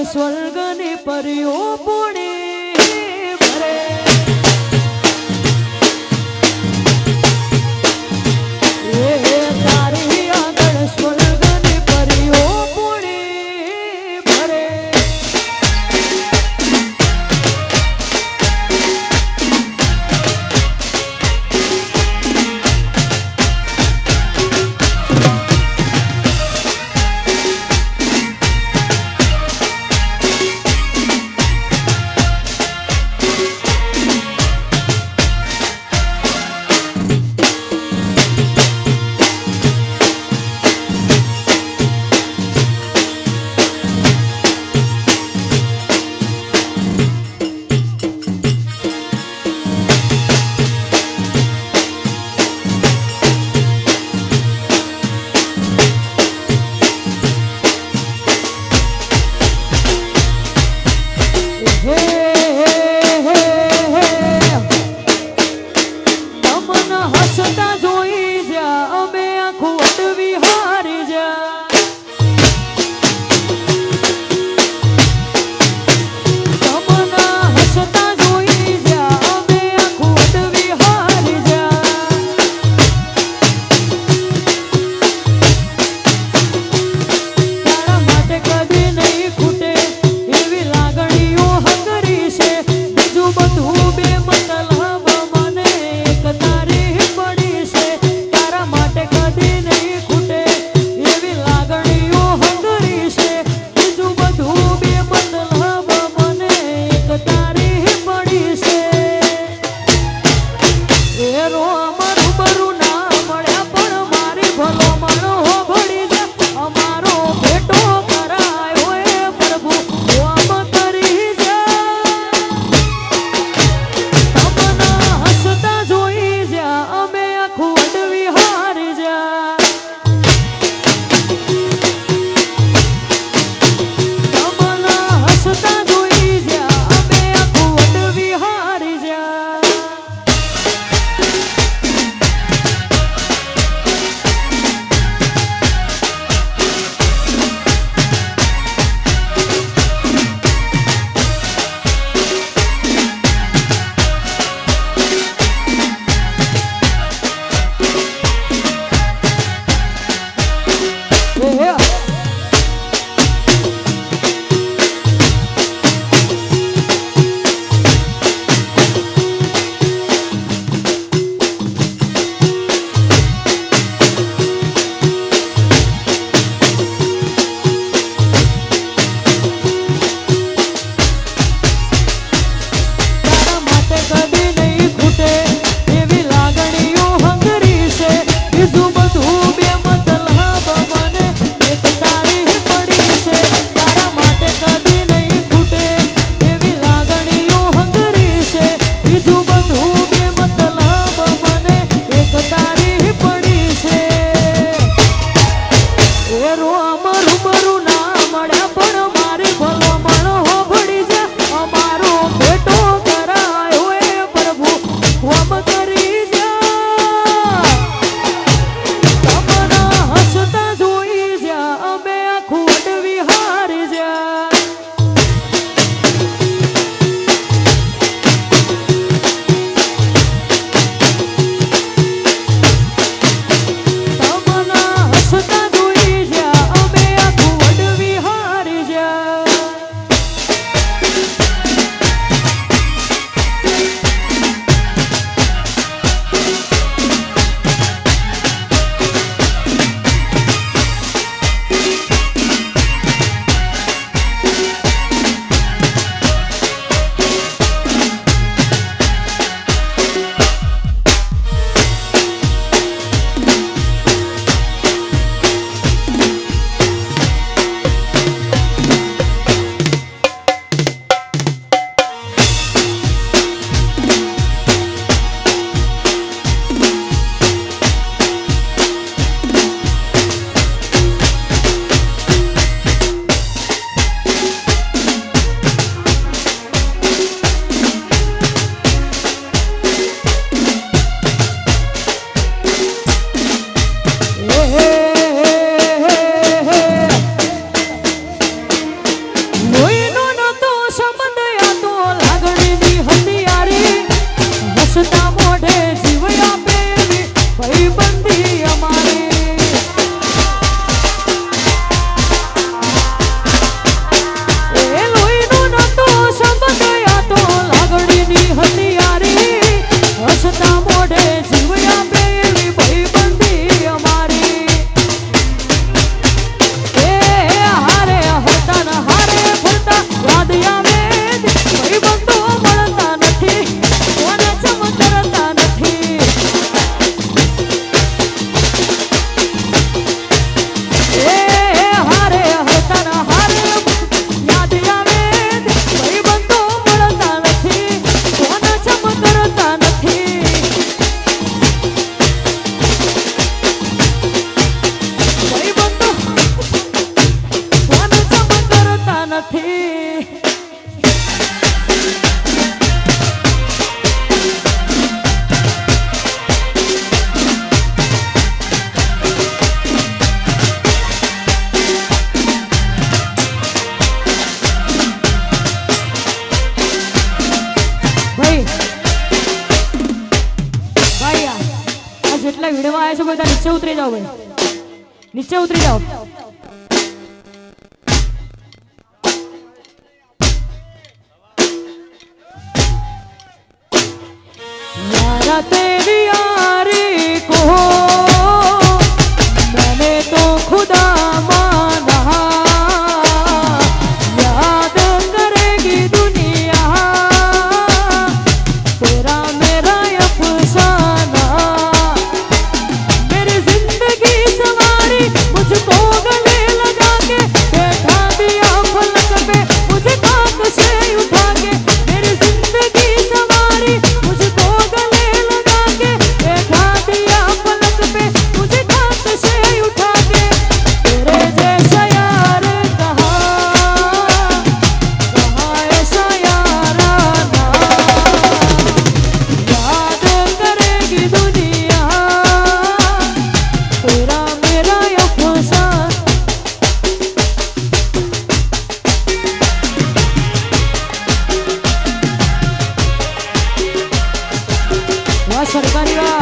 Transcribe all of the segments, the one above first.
સ્વર્ગની પરીઓ પૂણી ભરે તારી આગળ સ્વર્ગની પરીઓ પૂણી ભરે જેટલા વિડીયોમાં આવ્યા છે બધા નીચે ઉતરી જાઓ ભાઈ, નીચે ઉતરી જાઓ. यारा तेरी यारी को मैंने तो खुदा माना, याद करेगी दुनिया तेरा मेरा अफसाना. मेरी जिंदगी सवारी मुझको गले लगा के, बैठा दिया पलक पे मुझे खाक से उठा के. मेरी जिंदगी सवारी मुझको गले लगा के, बैठा दिया पलक पे मुझे खाक से उठा के. तेरे जैसा यार कहाँ ऐसा याराना, याद करेगी दुनिया तेरा मेरा अफसाना. वाह सरकारी वाह.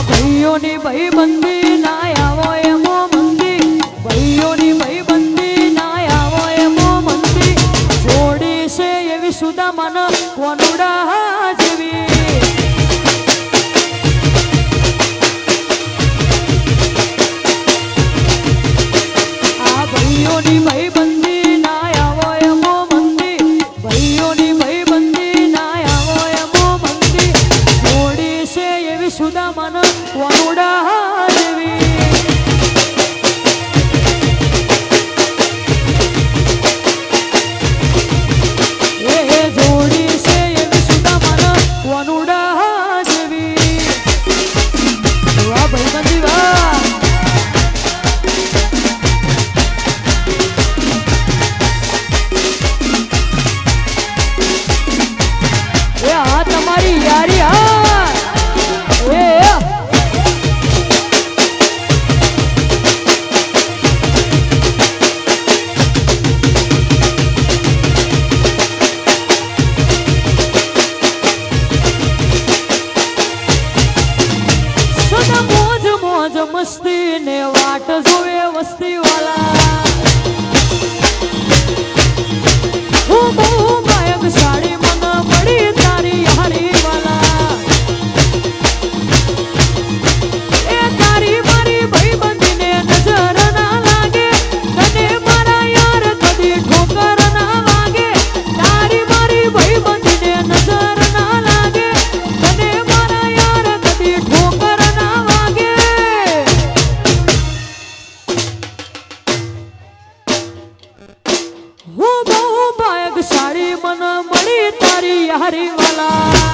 ભાઈઓની ભાઈબંધી ના આવો એમો મંદી, ભાઈઓની ભાઈબંધી ના આવો એમો મંદી. જોડી છે એવી સુદામાના કોનુડા જેવી. આ ભાઈઓની ભાઈબંધી ના આવો એમો મંદી, ભાઈઓની ભાઈબંધી ના આવો એમો મંદી. જોડી છે એવી સુદામાના કોનુડા જેવી. એ જોડી છે એવી સુદામાના કોનુડા જેવી. વાહ ભાઈબંધી વાહ. એ આ તમારી યારી હા. એ સદા મોજ મોજ મસ્તી ને વાટ જોવે વસ્તી વાલા. હું બહુ ગાયક સાડી મને મળી તારી હારી વાલા. એ તારી મારી ભાઈબંધીને નજર ના લાગે, તને મારા યાર કદી ઠોકર ના વાગે. તારી મારી ભાઈબંધીને નજર ના લાગે, તને મારા યાર કદી ઠોકર ના વાગે. હું બહુ ભાગ્યશાળી મને મળી તારી યારી વાલા.